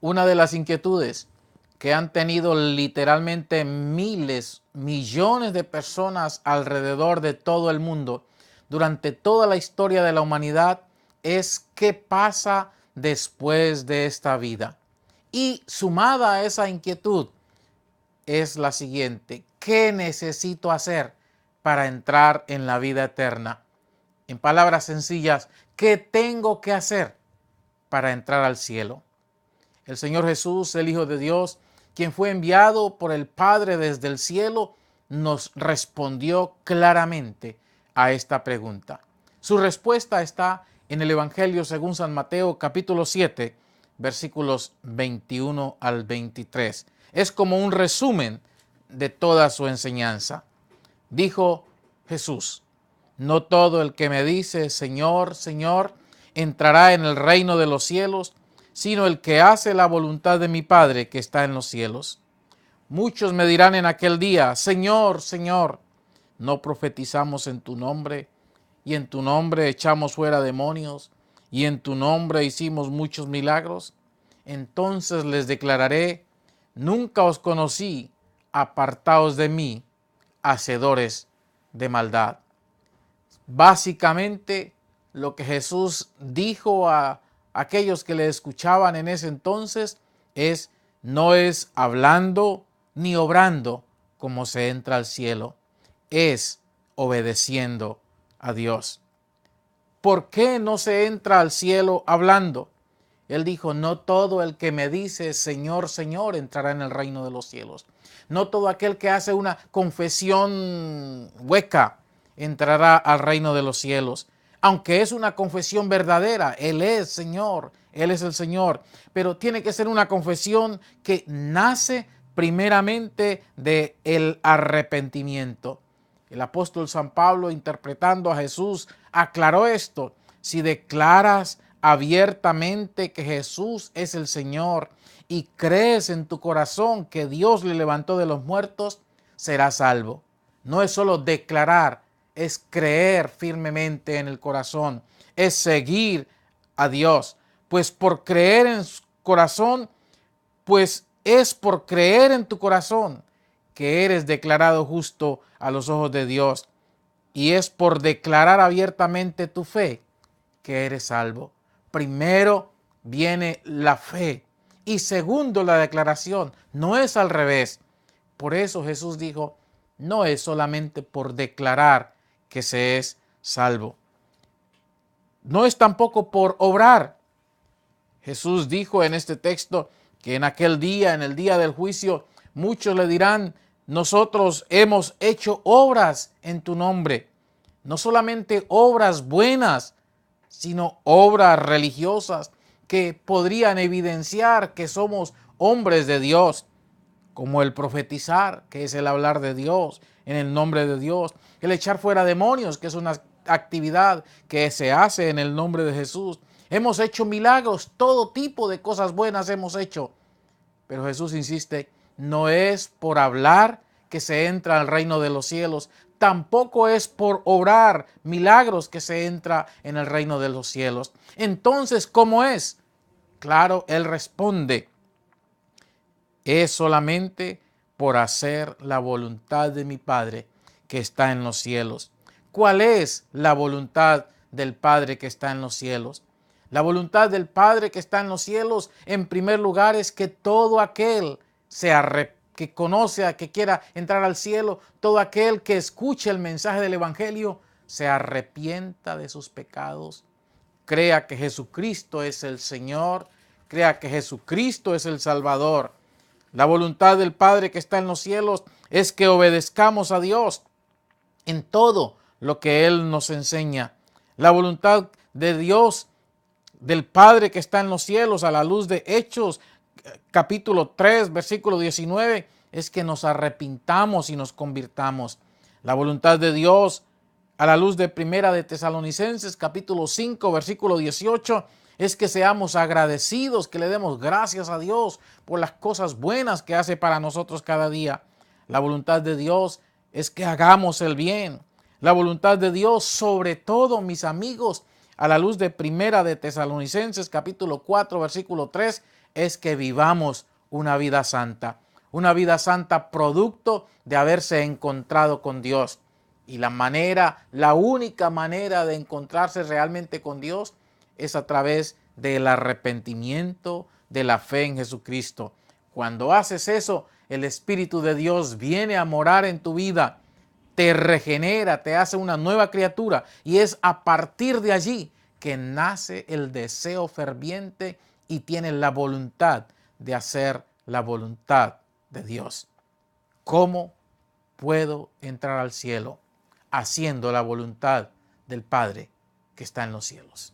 Una de las inquietudes que han tenido literalmente miles, millones de personas alrededor de todo el mundo durante toda la historia de la humanidad es qué pasa después de esta vida. Y sumada a esa inquietud es la siguiente: ¿qué necesito hacer para entrar en la vida eterna? En palabras sencillas, ¿qué tengo que hacer para entrar al cielo? El Señor Jesús, el Hijo de Dios, quien fue enviado por el Padre desde el cielo, nos respondió claramente a esta pregunta. Su respuesta está en el Evangelio según San Mateo, capítulo 7, versículos 21 al 23. Es como un resumen de toda su enseñanza. Dijo Jesús: no todo el que me dice Señor, Señor, entrará en el reino de los cielos, sino el que hace la voluntad de mi Padre que está en los cielos. Muchos me dirán en aquel día: Señor, Señor, ¿no profetizamos en tu nombre? Y en tu nombre echamos fuera demonios, y en tu nombre hicimos muchos milagros. Entonces les declararé: nunca os conocí, apartaos de mí, hacedores de maldad. Básicamente, lo que Jesús dijo a aquellos que le escuchaban en ese entonces no es hablando ni obrando como se entra al cielo, es obedeciendo a Dios. ¿Por qué no se entra al cielo hablando? Él dijo: no todo el que me dice Señor, Señor entrará en el reino de los cielos. No todo aquel que hace una confesión hueca entrará al reino de los cielos. Aunque es una confesión verdadera, Él es Señor, Él es el Señor. Pero tiene que ser una confesión que nace primeramente del arrepentimiento. El apóstol San Pablo, interpretando a Jesús, aclaró esto: si declaras abiertamente que Jesús es el Señor y crees en tu corazón que Dios le levantó de los muertos, serás salvo. No es solo declarar, es creer firmemente en el corazón, es seguir a Dios. Pues por creer en su corazón, pues es por creer en tu corazón que eres declarado justo a los ojos de Dios. Y es por declarar abiertamente tu fe que eres salvo. Primero viene la fe y segundo la declaración. No es al revés. Por eso Jesús dijo: no es solamente por declarar que se es salvo. No es tampoco por obrar. Jesús dijo en este texto que en aquel día, en el día del juicio, muchos le dirán: nosotros hemos hecho obras en tu nombre. No solamente obras buenas, sino obras religiosas que podrían evidenciar que somos hombres de Dios, como el profetizar, que es el hablar de Dios en el nombre de Dios, el echar fuera demonios, que es una actividad que se hace en el nombre de Jesús. Hemos hecho milagros, todo tipo de cosas buenas hemos hecho. Pero Jesús insiste: no es por hablar que se entra al reino de los cielos, tampoco es por obrar milagros que se entra en el reino de los cielos. Entonces, ¿cómo es? Claro, Él responde: es solamente por hacer la voluntad de mi Padre que está en los cielos. ¿Cuál es la voluntad del Padre que está en los cielos? La voluntad del Padre que está en los cielos, en primer lugar, es que todo aquel que conoce, que quiera entrar al cielo, todo aquel que escuche el mensaje del Evangelio, se arrepienta de sus pecados, crea que Jesucristo es el Señor, crea que Jesucristo es el Salvador. La voluntad del Padre que está en los cielos es que obedezcamos a Dios en todo lo que Él nos enseña. La voluntad de Dios, del Padre que está en los cielos, a la luz de Hechos, capítulo 3, versículo 19, es que nos arrepintamos y nos convirtamos. La voluntad de Dios, a la luz de Primera de Tesalonicenses, capítulo 5, versículo 18, es que seamos agradecidos, que le demos gracias a Dios por las cosas buenas que hace para nosotros cada día. La voluntad de Dios es que hagamos el bien. La voluntad de Dios, sobre todo, mis amigos, a la luz de Primera de Tesalonicenses, capítulo 4, versículo 3, es que vivamos una vida santa producto de haberse encontrado con Dios. Y la única manera de encontrarse realmente con Dios es a través del arrepentimiento, de la fe en Jesucristo. Cuando haces eso, el Espíritu de Dios viene a morar en tu vida, te regenera, te hace una nueva criatura, y es a partir de allí que nace el deseo ferviente y tienes la voluntad de hacer la voluntad de Dios. ¿Cómo puedo entrar al cielo? Haciendo la voluntad del Padre que está en los cielos.